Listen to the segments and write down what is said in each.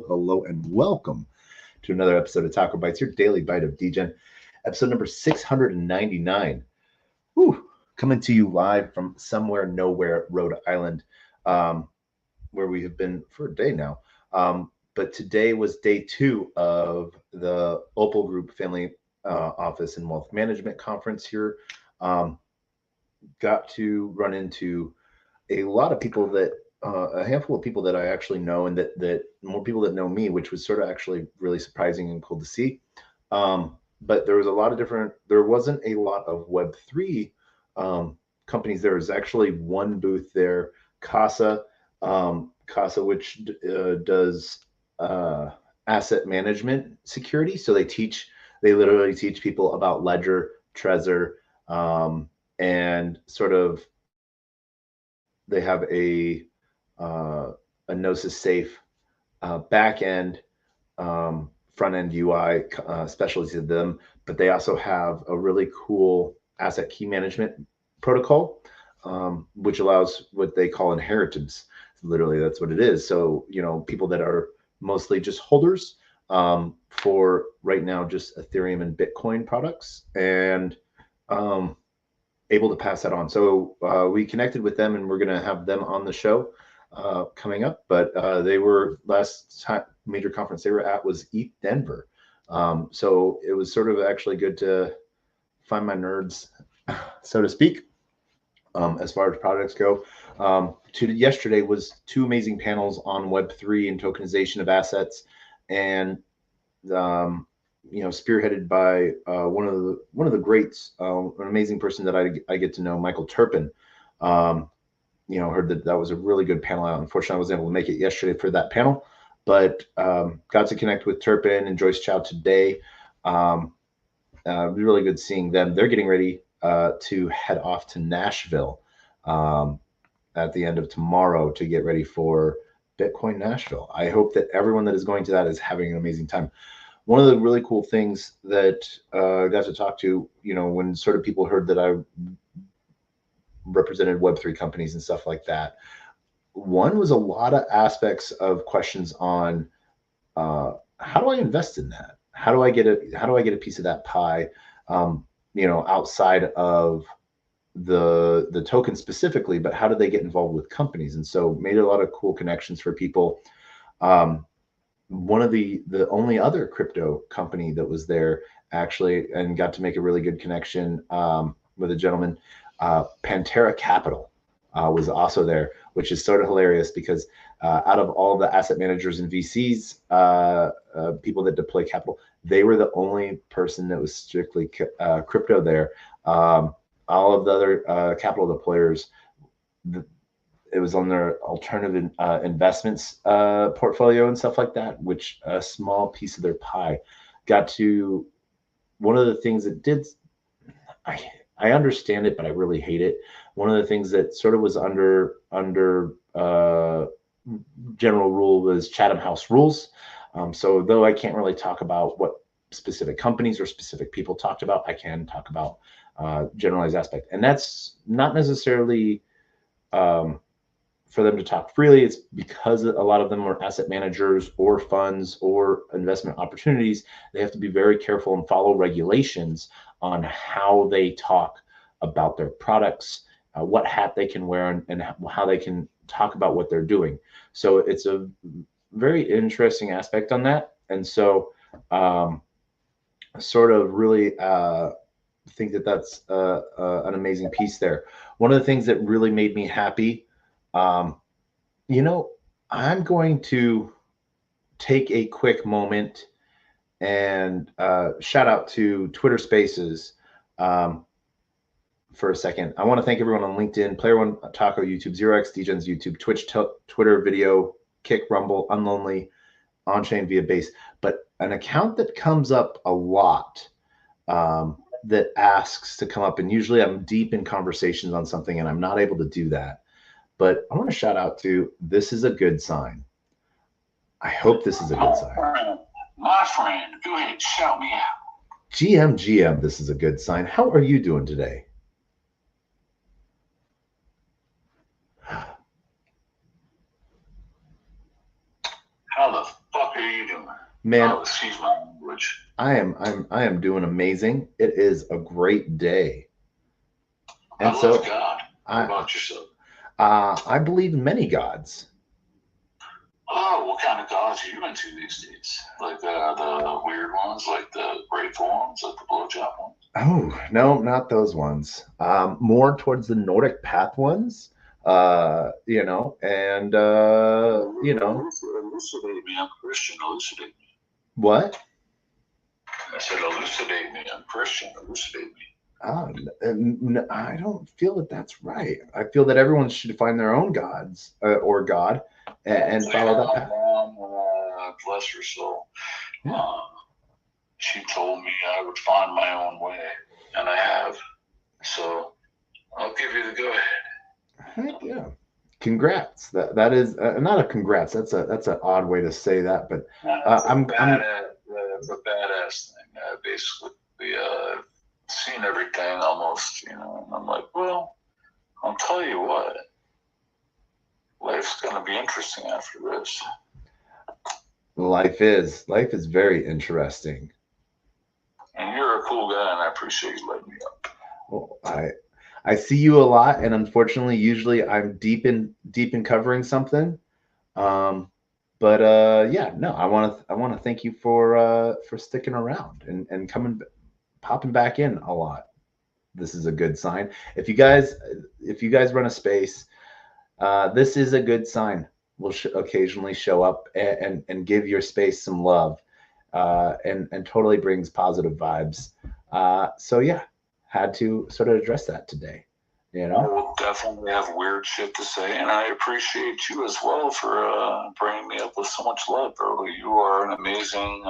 Hello, and welcome to another episode of TacoBytes, your daily bite of Degen, episode number 699. Whew, coming to you live from somewhere nowhere, Rhode Island, where we have been for a day now. But today was day 2 of the Opal Group Family Office and Wealth Management Conference here. Got to run into a lot of people that a handful of people that I actually know, and that more people that know me, which was sort of actually really surprising and cool to see. But there was a lot of there wasn't a lot of Web3 companies. There was actually one booth there, Casa, which does asset management security. So they literally teach people about Ledger, Trezor, and sort of they have a Gnosis safe back end, front end UI specialty to them, but they also have a really cool asset key management protocol, which allows what they call inheritance. Literally, that's what it is. So, people that are mostly just holders for right now, just Ethereum and Bitcoin products, and able to pass that on. So we connected with them, and we're going to have them on the show coming up. But they were last major conference they were at was ETH Denver. So it was sort of actually good to find my nerds, so to speak, as far as products go. Yesterday was 2 amazing panels on Web3 and tokenization of assets, and spearheaded by one of the greats, an amazing person that I get to know, Michael Turpin. Heard that was a really good panel. Unfortunately, I wasn't able to make it yesterday for that panel, but got to connect with Turpin and Joyce Chow today. Really good seeing them. They're getting ready to head off to Nashville at the end of tomorrow to get ready for Bitcoin Nashville. I hope that everyone that is going to that is having an amazing time. One of the really cool things that I got to talk to, when sort of people heard that I represented Web3 companies and stuff like that, one was a lot of aspects of questions on how do I invest in that? How do I get a piece of that pie? Outside of the token specifically, but how do they get involved with companies? And so made a lot of cool connections for people. One of the only other crypto company that was there actually, and got to make a really good connection with a gentleman, Pantera Capital was also there, which is sort of hilarious because out of all the asset managers and VCs, people that deploy capital, they were the only person that was strictly crypto there. All of the other capital deployers, it was on their alternative investments portfolio and stuff like that, which a small piece of their pie got to. One of the things that did, I understand it, but I really hate it. One of the things that sort of was under general rule was Chatham House rules. So though I can't really talk about what specific companies or specific people talked about, I can talk about generalized aspect. And that's not necessarily for them to talk freely. It's because a lot of them are asset managers or funds or investment opportunities. They have to be very careful and follow regulations on how they talk about their products, what hat they can wear, and how they can talk about what they're doing. So it's a very interesting aspect on that. And so sort of really think that that's an amazing piece there. One of the things that really made me happy, I'm going to take a quick moment and shout out to Twitter Spaces for a second. I want to thank everyone on LinkedIn, Player One Taco, YouTube, 0x Degen's YouTube, Twitch, Twitter video, Kick, Rumble, Unlonely, On-Chain via Base. But an account that comes up a lot that asks to come up, and usually I'm deep in conversations on something and I'm not able to do that. But I want to shout out to This Is a Good Sign. I hope this is a good sign. My friend, go ahead, shout me out. GM, this is a good sign. How are you doing today? How the fuck are you doing? Man, Oh, excuse my language. I am doing amazing. It is a great day. I And love so God. What I about yourself? I believe in many gods. Oh, what kind of gods are you into these days? Like the weird ones, like the grateful ones, like the blowjob ones? Oh, no, not those ones. More towards the Nordic path ones. And Elucidate me. I'm Christian. Elucidate me. what? I said, elucidate me. I'm Christian. Elucidate me. I don't feel that that's right. I feel that everyone should find their own gods or God and follow that path. Mom, bless her soul. Yeah. She told me I would find my own way, and I have. So I'll give you the go ahead. Heck yeah. Congrats. That is not a congrats. That's an odd way to say that, but I'm It's a badass thing. Basically, seen everything almost, and I'm like, well, I'll tell you what, life's gonna be interesting after this. life is very interesting. And you're a cool guy, and I appreciate you letting me up. Well, I see you a lot, and unfortunately, usually I'm deep in covering something. Um, but yeah, no, I want to thank you for sticking around and popping back in a lot. This is a good sign. If you guys run a space, this is a good sign. We'll occasionally show up and give your space some love, and totally brings positive vibes. So yeah, had to sort of address that today. You I know. will definitely have weird shit to say, and I appreciate you as well for bringing me up with so much love, bro. You are an amazing.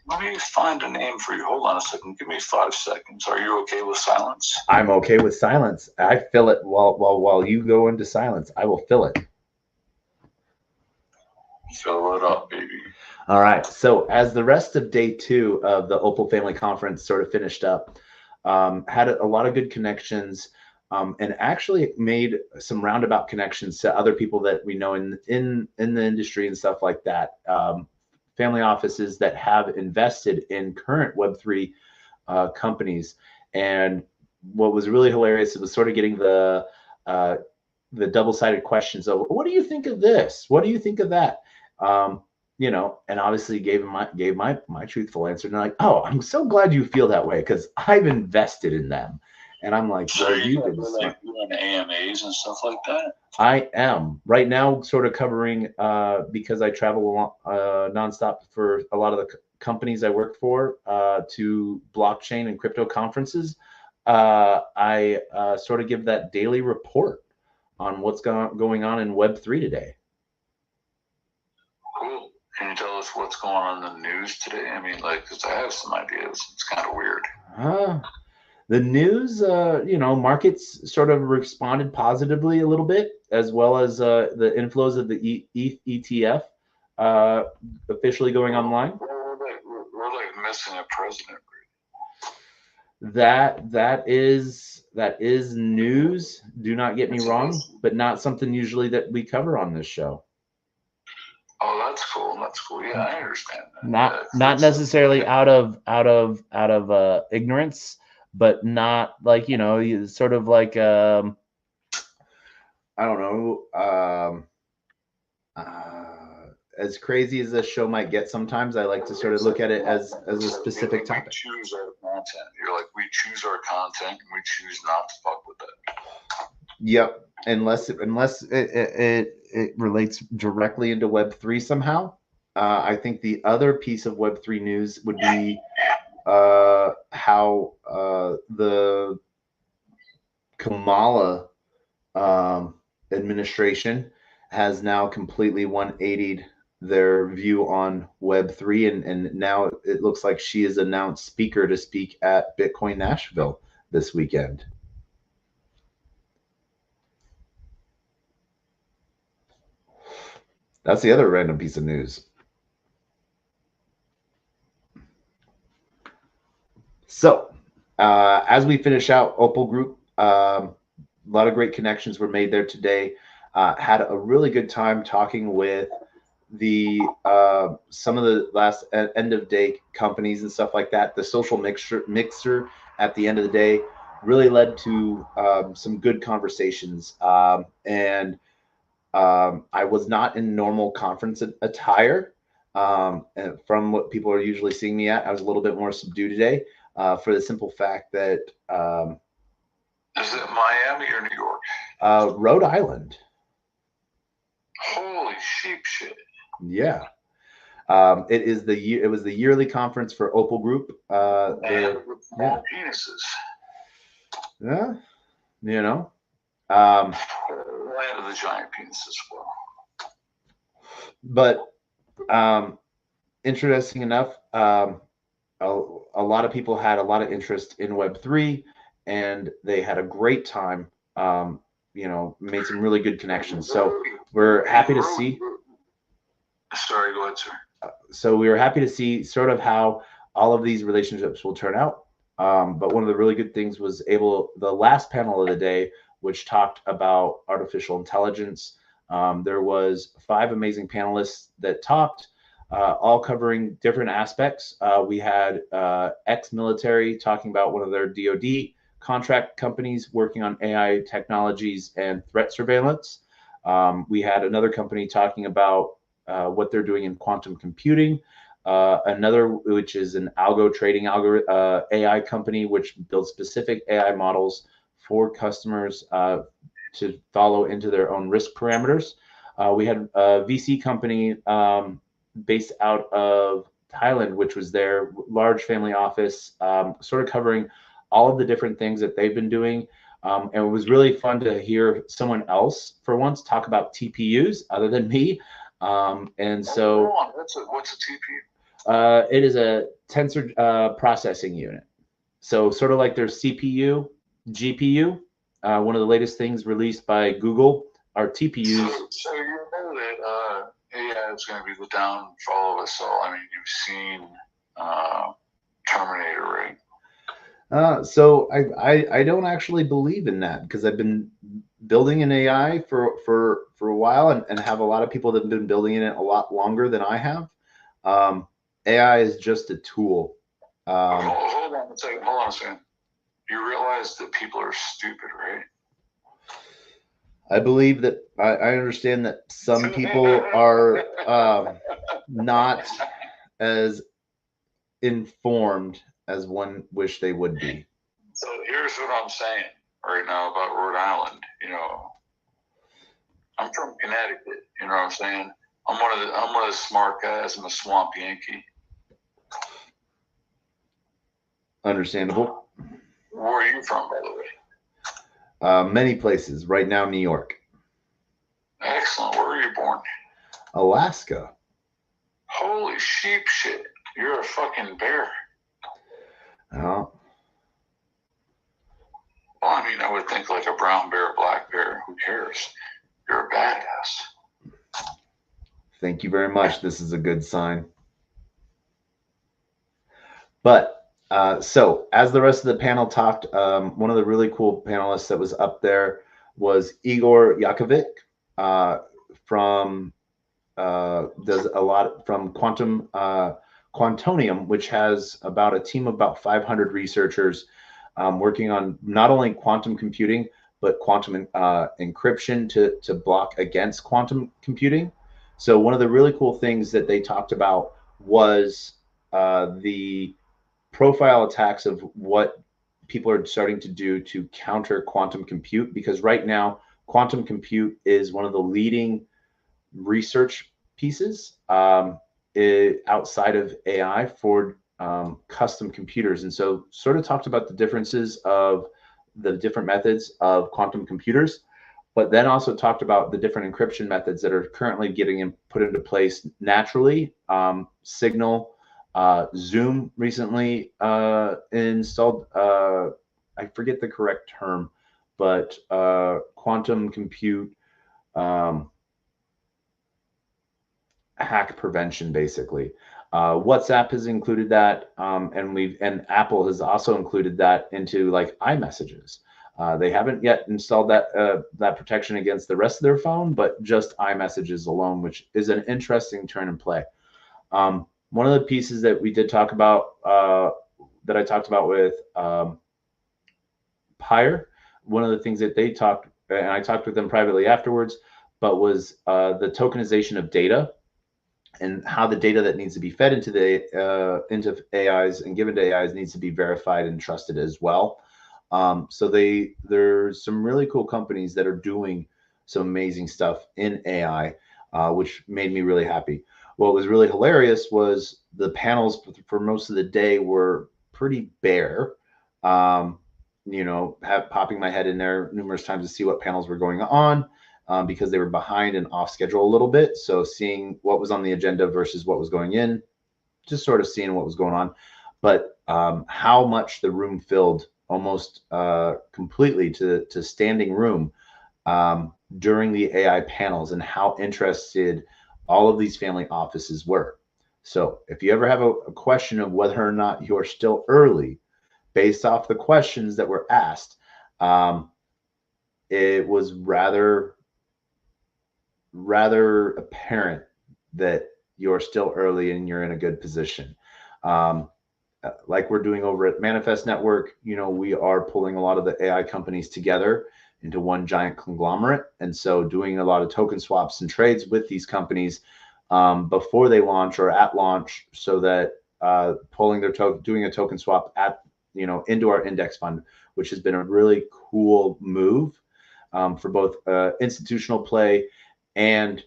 Let me find a name for you. Hold on a second. Give me 5 seconds. Are you okay with silence? I'm okay with silence. I fill it while you go into silence. I will fill it. Fill it up, baby. All right. So as the rest of day 2 of the Opal Family Conference sort of finished up, had a lot of good connections, and actually made some roundabout connections to other people that we know in the industry and stuff like that. Family offices that have invested in current Web3 companies. And what was really hilarious was sort of getting the double-sided questions of, what do you think of this? What do you think of that? And obviously gave my truthful answer. And they're like, oh, I'm so glad you feel that way because I've invested in them. And I'm like, So well, you you did like doing AMAs and stuff like that? I am right now sort of covering because I travel nonstop for a lot of the companies I work for to blockchain and crypto conferences. I sort of give that daily report on what's going on in Web3 today. Cool. Can you tell us what's going on in the news today? I mean, like, because I have some ideas. It's kind of weird. The news, markets sort of responded positively a little bit, as well as the inflows of the ETF officially going online. We're like missing a president. That is news. Do not get me wrong, but not something usually that we cover on this show. Oh, that's cool. That's cool. Yeah, I understand that. Not necessarily out of ignorance, but not like sort of like I don't know. As crazy as this show might get, sometimes I like to sort of look at it as a specific topic. We choose our content. You're like, we choose our content, and we choose not to fuck with it. Yep, unless it relates directly into Web3 somehow. I think the other piece of Web3 news would be how the Kamala administration has now completely 180'd their view on Web3, and now it looks like she is announced speaker to speak at Bitcoin Nashville this weekend. That's the other random piece of news. as we finish out Opal Group, a lot of great connections were made there today. Had a really good time talking with the some of the last end of day companies and stuff like that. The social mixer at the end of the day really led to some good conversations. And I was not in normal conference attire. And from what people are usually seeing me at, I was a little bit more subdued today for the simple fact that. Is it Miami or New York? Rhode Island. Holy sheep shit. Yeah. It was the yearly conference for Opal Group. Penises. Yeah, you know. Land of the giant penis as well. But interesting enough, a lot of people had a lot of interest in Web3, and they had a great time. Made some really good connections. So we're happy to see. Sorry, go ahead, sir. So we were happy to see sort of how all of these relationships will turn out. But one of the really good things was the last panel of the day, which talked about artificial intelligence. There was 5 amazing panelists that talked, all covering different aspects. We had ex-military talking about one of their DoD contract companies working on AI technologies and threat surveillance. We had another company talking about what they're doing in quantum computing. Another, which is an trading AI company, which builds specific AI models for customers to follow into their own risk parameters. We had a VC company based out of Thailand, which was their large family office, sort of covering all of the different things that they've been doing. And it was really fun to hear someone else for once talk about TPUs other than me. And so what's a TPU? It is a tensor processing unit. So sort of like their CPU, GPU, one of the latest things released by Google are TPUs. So you know that AI is going to be the downfall of us all. I mean, you've seen Terminator, right? So I don't actually believe in that, because I've been building an AI for a while and have a lot of people that have been building in it a lot longer than I have. AI is just a tool. Hold on a second. You realize that people are stupid, right? I believe that I understand that some people are not as informed as one wish they would be. So here's what I'm saying right now about Rhode Island. I'm from Connecticut. You know what I'm saying? I'm one of the smart guys. I'm a swamp Yankee. Understandable. Where are you from, by the way? Many places. Right now, New York. Excellent. Where were you born? Alaska. Holy sheep shit. You're a fucking bear. Oh. Well, I mean, I would think like a brown bear, black bear. Who cares? You're a badass. Thank you very much. This is a good sign. But so as the rest of the panel talked, one of the really cool panelists that was up there was Igor Yakovic from does a lot from Quantonium, which has about a team of about 500 researchers working on not only quantum computing, but quantum encryption to block against quantum computing. So one of the really cool things that they talked about was the profile attacks of what people are starting to do to counter quantum compute, because right now quantum compute is one of the leading research pieces outside of AI for custom computers. And so sort of talked about the differences of the different methods of quantum computers, but then also talked about the different encryption methods that are currently getting put into place naturally. Signal, Zoom recently installed, I forget the correct term, but quantum compute hack prevention, basically. WhatsApp has included that, and Apple has also included that into like iMessages. They haven't yet installed that protection against the rest of their phone, but just iMessages alone, which is an interesting turn and play. One of the pieces that we did talk about, that I talked about with Pyre, one of the things that they talked, and I talked with them privately afterwards, but was the tokenization of data and how the data that needs to be fed into AIs and given to AIs needs to be verified and trusted as well. So there's some really cool companies that are doing some amazing stuff in AI, which made me really happy. What was really hilarious was the panels for most of the day were pretty bare. Popping my head in there numerous times to see what panels were going on. Because they were behind and off schedule a little bit. So seeing what was on the agenda versus what was going in, just sort of seeing what was going on. But how much the room filled almost completely to standing room during the AI panels, and how interested all of these family offices were. So if you ever have a question of whether or not you're still early based off the questions that were asked, it was rather apparent that you're still early and you're in a good position. Like we're doing over at Manifest Network, we are pulling a lot of the AI companies together into one giant conglomerate. And so doing a lot of token swaps and trades with these companies before they launch or at launch, so that doing a token swap into our index fund, which has been a really cool move for both institutional play and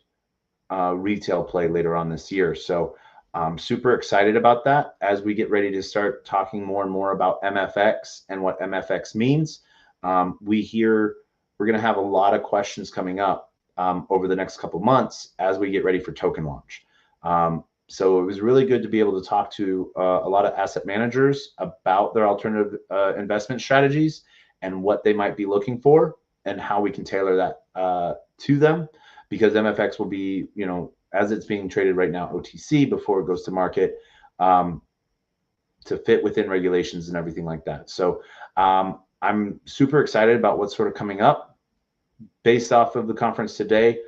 retail play later on this year. So I'm super excited about that as we get ready to start talking more and more about MFX and what MFX means. We're going to have a lot of questions coming up over the next couple months as we get ready for token launch. So it was really good to be able to talk to a lot of asset managers about their alternative investment strategies and what they might be looking for and how we can tailor that to them. Because MFX will be, as it's being traded right now, OTC before it goes to market, to fit within regulations and everything like that. So I'm super excited about what's sort of coming up based off of the conference today.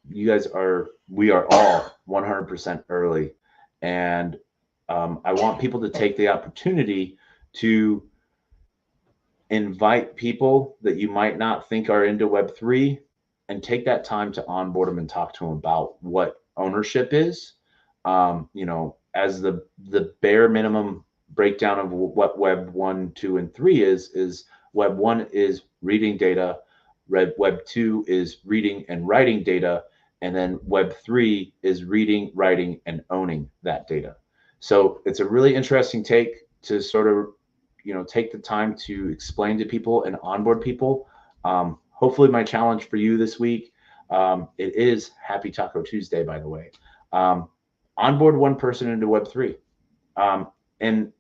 We are all 100% early. And I want people to take the opportunity to invite people that you might not think are into Web3 and take that time to onboard them and talk to them about what ownership is. As the bare minimum breakdown of what Web 1, 2, and 3 is Web 1 is reading data, Web 2 is reading and writing data, and then Web 3 is reading, writing, and owning that data. So it's a really interesting take to sort of, take the time to explain to people and onboard people. Hopefully my challenge for you this week, it is Happy Taco Tuesday, by the way. Onboard one person into Web3. And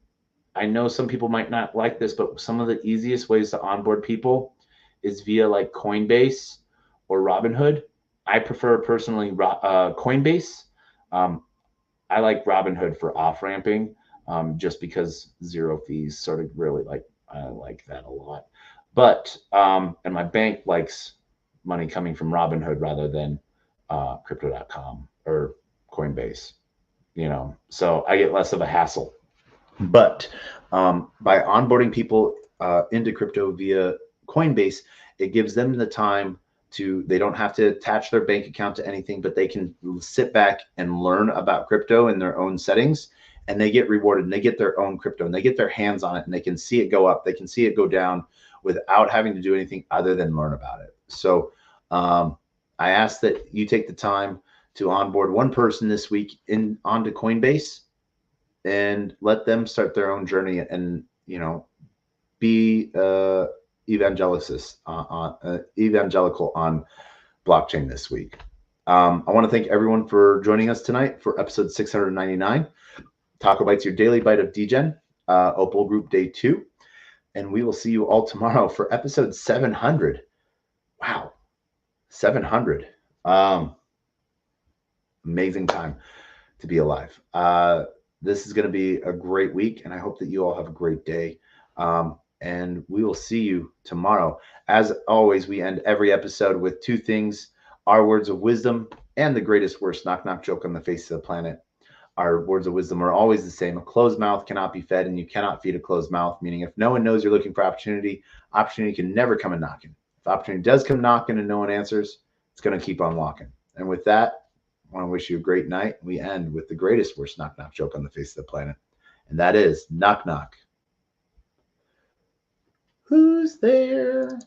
I know some people might not like this, but some of the easiest ways to onboard people is via like Coinbase or Robinhood. I prefer personally Coinbase. I like Robinhood for off-ramping, just because zero fees, sort of really I like that a lot. But and my bank likes money coming from Robinhood rather than crypto.com or Coinbase, so I get less of a hassle. But by onboarding people into crypto via Coinbase, it gives them the time they don't have to attach their bank account to anything, but they can sit back and learn about crypto in their own settings, and they get rewarded, and they get their own crypto, and they get their hands on it, and they can see it go up, they can see it go down without having to do anything other than learn about it. So I ask that you take the time to onboard one person this week onto Coinbase and let them start their own journey and, be evangelical on blockchain this week. I want to thank everyone for joining us tonight for episode 699. TacoBytes, your daily bite of Degen, Opal Group Day 2. And we will see you all tomorrow for episode 700. Wow, 700. Amazing time. to be alive. This is going to be a great week, and I hope that you all have a great day. And we will see you tomorrow. As always, we end every episode with two things: our words of wisdom and the greatest worst knock-knock joke on the face of the planet. Our words of wisdom are always the same. A closed mouth cannot be fed, and you cannot feed a closed mouth, meaning if no one knows you're looking for opportunity, opportunity can never come a knocking. If opportunity does come knocking and no one answers, it's going to keep on walking. And with that, I want to wish you a great night. We end with the greatest worst knock-knock joke on the face of the planet, and that is knock knock. Who's there?